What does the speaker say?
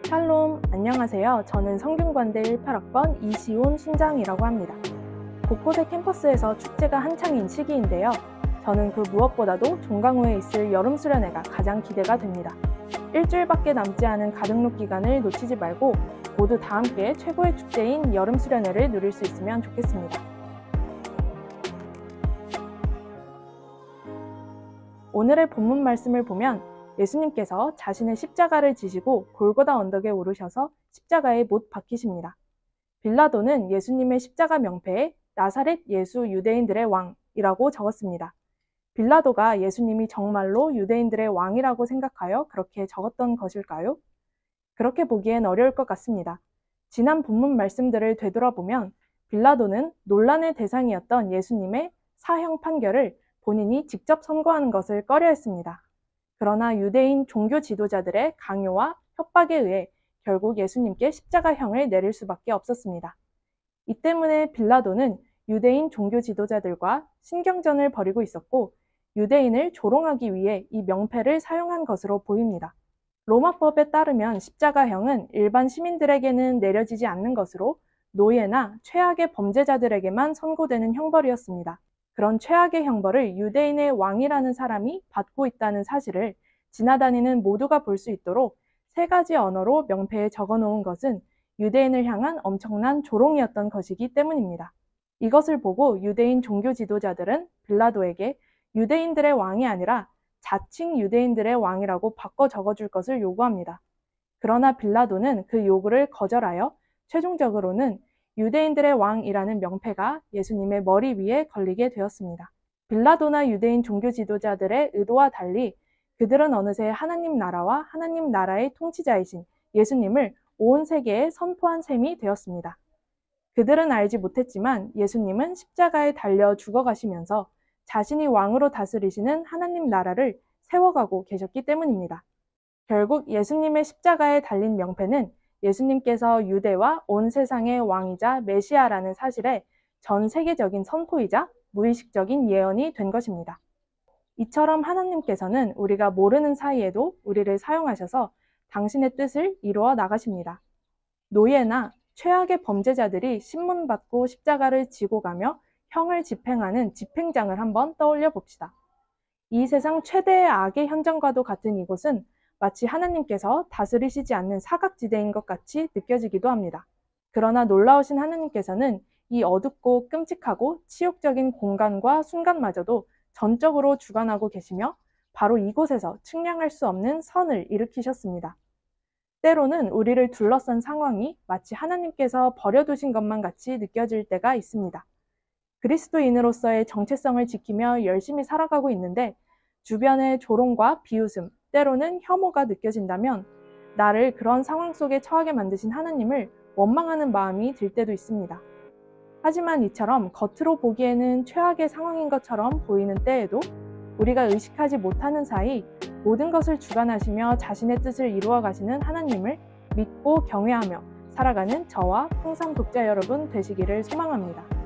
샬롬, 안녕하세요. 저는 성균관대 18학번 이시온 순장이라고 합니다. 곳곳의 캠퍼스에서 축제가 한창인 시기인데요. 저는 그 무엇보다도 종강호에 있을 여름 수련회가 가장 기대가 됩니다. 일주일밖에 남지 않은 가등록 기간을 놓치지 말고 모두 다 함께 최고의 축제인 여름 수련회를 누릴 수 있으면 좋겠습니다. 오늘의 본문 말씀을 보면 예수님께서 자신의 십자가를 지시고 골고다 언덕에 오르셔서 십자가에 못 박히십니다. 빌라도는 예수님의 십자가 명패에 나사렛 예수 유대인들의 왕이라고 적었습니다. 빌라도가 예수님이 정말로 유대인들의 왕이라고 생각하여 그렇게 적었던 것일까요? 그렇게 보기엔 어려울 것 같습니다. 지난 본문 말씀들을 되돌아보면 빌라도는 논란의 대상이었던 예수님의 사형 판결을 본인이 직접 선고하는 것을 꺼려했습니다. 그러나 유대인 종교 지도자들의 강요와 협박에 의해 결국 예수님께 십자가형을 내릴 수밖에 없었습니다. 이 때문에 빌라도는 유대인 종교 지도자들과 신경전을 벌이고 있었고 유대인을 조롱하기 위해 이 명패를 사용한 것으로 보입니다. 로마법에 따르면 십자가형은 일반 시민들에게는 내려지지 않는 것으로 노예나 최악의 범죄자들에게만 선고되는 형벌이었습니다. 그런 최악의 형벌을 유대인의 왕이라는 사람이 받고 있다는 사실을 지나다니는 모두가 볼 수 있도록 3가지 언어로 명패에 적어놓은 것은 유대인을 향한 엄청난 조롱이었던 것이기 때문입니다. 이것을 보고 유대인 종교 지도자들은 빌라도에게 유대인들의 왕이 아니라 자칭 유대인들의 왕이라고 바꿔 적어줄 것을 요구합니다. 그러나 빌라도는 그 요구를 거절하여 최종적으로는 유대인들의 왕이라는 명패가 예수님의 머리 위에 걸리게 되었습니다. 빌라도나 유대인 종교 지도자들의 의도와 달리 그들은 어느새 하나님 나라와 하나님 나라의 통치자이신 예수님을 온 세계에 선포한 셈이 되었습니다. 그들은 알지 못했지만 예수님은 십자가에 달려 죽어가시면서 자신이 왕으로 다스리시는 하나님 나라를 세워가고 계셨기 때문입니다. 결국 예수님의 십자가에 달린 명패는 예수님께서 유대와 온 세상의 왕이자 메시아라는 사실에 전 세계적인 선포이자 무의식적인 예언이 된 것입니다. 이처럼 하나님께서는 우리가 모르는 사이에도 우리를 사용하셔서 당신의 뜻을 이루어 나가십니다. 노예나 최악의 범죄자들이 신문받고 십자가를 지고 가며 형을 집행하는 집행장을 한번 떠올려 봅시다. 이 세상 최대의 악의 현장과도 같은 이곳은 마치 하나님께서 다스리시지 않는 사각지대인 것 같이 느껴지기도 합니다. 그러나 놀라우신 하나님께서는 이 어둡고 끔찍하고 치욕적인 공간과 순간마저도 전적으로 주관하고 계시며 바로 이곳에서 측량할 수 없는 선을 일으키셨습니다. 때로는 우리를 둘러싼 상황이 마치 하나님께서 버려두신 것만 같이 느껴질 때가 있습니다. 그리스도인으로서의 정체성을 지키며 열심히 살아가고 있는데 주변의 조롱과 비웃음, 때로는 혐오가 느껴진다면 나를 그런 상황 속에 처하게 만드신 하나님을 원망하는 마음이 들 때도 있습니다. 하지만 이처럼 겉으로 보기에는 최악의 상황인 것처럼 보이는 때에도 우리가 의식하지 못하는 사이 모든 것을 주관하시며 자신의 뜻을 이루어 가시는 하나님을 믿고 경외하며 살아가는 저와 풍삼 독자 여러분 되시기를 소망합니다.